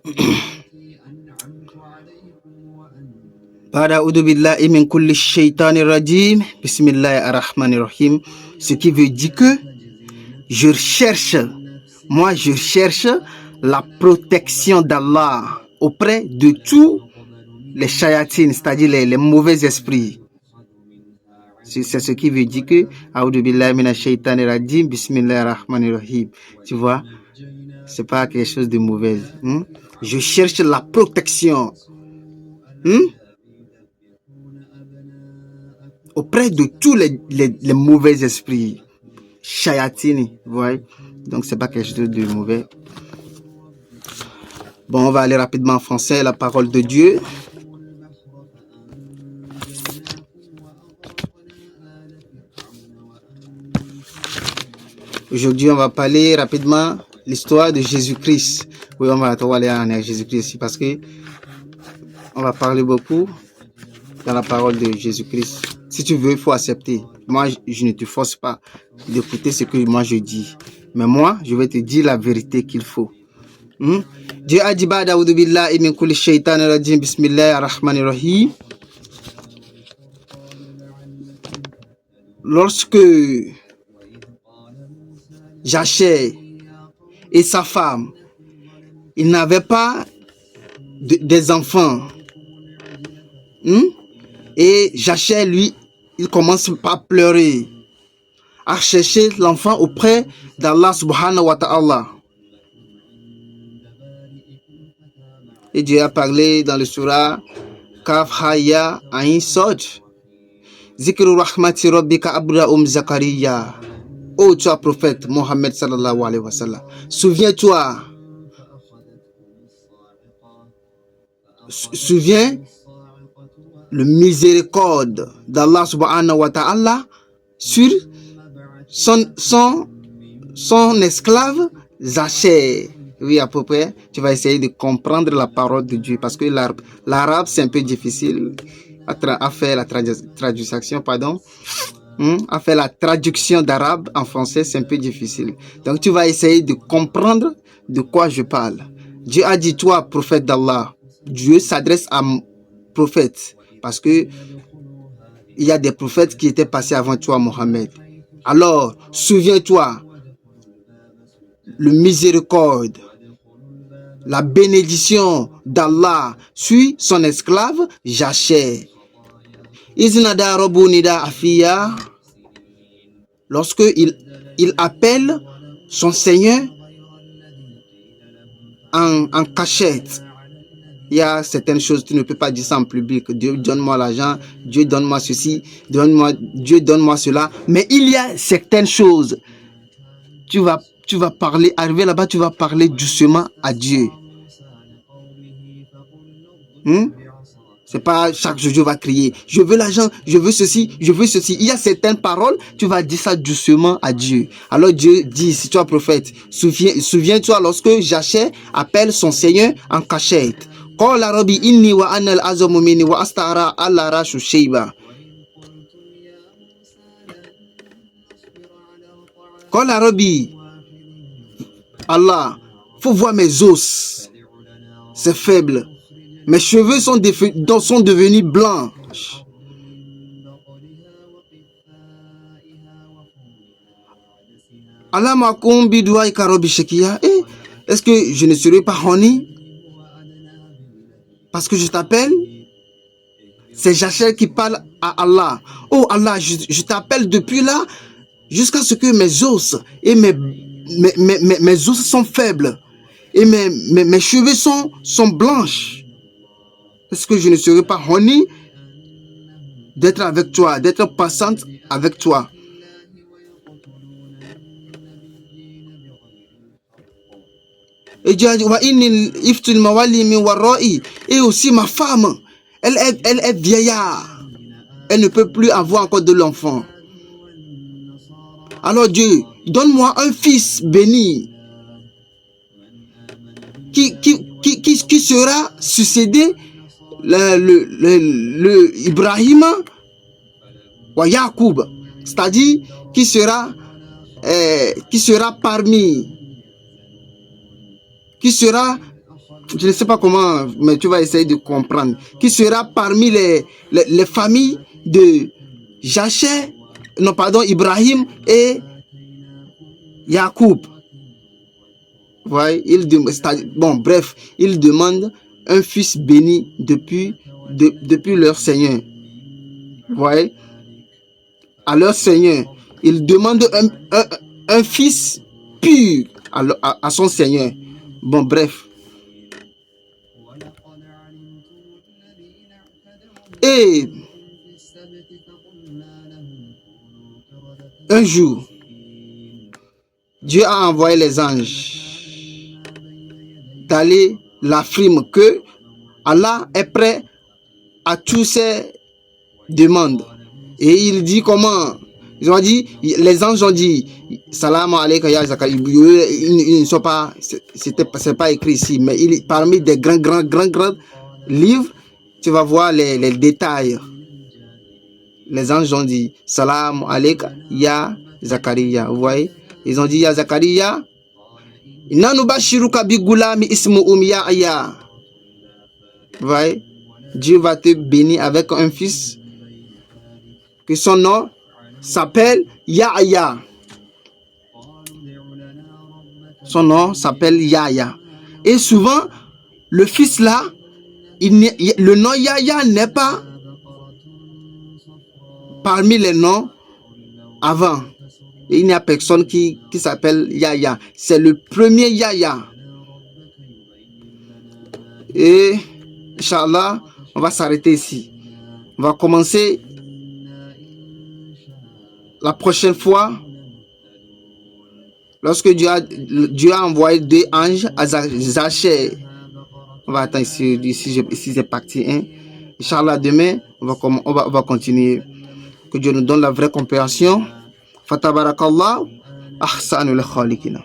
Bismillahirrahmanirrahim. Ce qui veut dire que je cherche la protection d'Allah auprès de tous les shayatines, c'est-à-dire les mauvais esprits. C'est ce qui veut dire que A'udhu billahi minash shaitanir rajim, Bismillahirrahmanirrahim. Tu vois, c'est pas quelque chose de mauvais. Je cherche la protection auprès de tous les mauvais esprits. Shayatine, vous voyez. Donc c'est pas quelque chose de mauvais. Bon, on va aller rapidement en français, la parole de Dieu. Aujourd'hui, on va parler rapidement l'histoire de Jésus-Christ. Oui, on va aller en Jésus-Christ ici parce que on va parler beaucoup dans la parole de Jésus-Christ. Si tu veux, il faut accepter. Moi, je ne te force pas d'écouter ce que moi je dis. Mais moi, je vais te dire la vérité qu'il faut. Dieu a dit, Bismillahirrahmanirrahim. Lorsque Jachère et sa femme, ils n'avaient pas des enfants. Et Jachère, lui, il commence par pleurer, à chercher l'enfant auprès d'Allah subhanahu wa ta'ala. Et Dieu a parlé dans le surah Kaf Haya Ain Sod. Zikru rahmati rabbika abda Zakariya. Oh, toi prophète Mohammed sallallahu alayhi wa sallam, souviens-toi, le miséricorde d'Allah subhanahu wa ta'ala sur son esclave Jachère. Oui, à peu près, tu vas essayer de comprendre la parole de Dieu parce que l'arabe c'est un peu difficile à faire la traduction, pardon. À faire la traduction d'arabe en français, c'est un peu difficile. Donc, tu vas essayer de comprendre de quoi je parle. Dieu a dit, toi, prophète d'Allah. Dieu s'adresse à un prophète parce que il y a des prophètes qui étaient passés avant toi, Mohammed. Alors, souviens-toi, le miséricorde, la bénédiction d'Allah suit son esclave Jachère. Iznada Robu Nida Afiya, lorsque il appelle son Seigneur en cachette. Il y a certaines choses, tu ne peux pas dire ça en public. Dieu, donne-moi l'argent, Dieu, donne-moi ceci, Dieu, donne-moi cela. Mais il y a certaines choses, tu vas parler, arriver là-bas, tu vas parler doucement à Dieu. C'est pas chaque jour Dieu va crier, je veux l'argent, je veux ceci, je veux ceci. Il y a certaines paroles, tu vas dire ça doucement à Dieu. Alors Dieu dit, si tu es prophète, souviens-toi lorsque Jachère appelle son Seigneur en cachette. Quand l'arabi inni wa anal azamumini wa astara Allah rashu sheiba. Quand l'arabi, Allah, faut voir mes os, c'est faible. Mes cheveux sont devenus blancs. Allah makum bidouai karobi shekia. Est-ce que je ne serai pas honni parce que je t'appelle? C'est Jachère qui parle à Allah. Oh Allah, je t'appelle depuis là jusqu'à ce que mes os et mes os sont faibles et mes cheveux sont blanches. Est-ce que je ne serai pas honni d'être avec toi, d'être passante avec toi? Et Dieu a dit, et aussi ma femme, elle est vieillard. Elle ne peut plus avoir encore de l'enfant. Alors Dieu, donne-moi un fils béni qui sera succédé le Ibrahim ou Yacoub, c'est-à-dire qui sera parmi, qui sera je ne sais pas comment, mais tu vas essayer de comprendre, qui sera parmi les familles de Jacher, non pardon, Ibrahim et Yacoub. Ouais, bon, bref, il demande un fils béni depuis leur Seigneur. Ouais, à leur Seigneur. Il demande un fils pur à son Seigneur. Bon, bref. Et un jour, Dieu a envoyé les anges d'aller l'affirmer que Allah est prêt à toutes ces demandes. Et il dit comment? Ils ont dit, les anges ont dit, Salam alaikum ya Zakaria. Ils ne sont pas, c'est pas écrit ici, mais parmi des grands livres, tu vas voir les détails. Les anges ont dit, Salam alaikum ya Zakaria. Vous voyez? Ils ont dit, ya Zakaria, ouais. Dieu va te bénir avec un fils que son nom s'appelle Yahya. Son nom s'appelle Yahya. Et souvent, le fils là, le nom Yahya n'est pas parmi les noms avant. Et il n'y a personne qui s'appelle Yahya. C'est le premier Yahya. Et Inch'Allah, on va s'arrêter ici. On va commencer la prochaine fois. Lorsque Dieu a envoyé 2 anges à Zacher. On va attendre ici c'est parti. Hein. Inch'Allah, demain, on va continuer. Que Dieu nous donne la vraie compréhension. Fatabarakallah. Ahsanul khaliqina.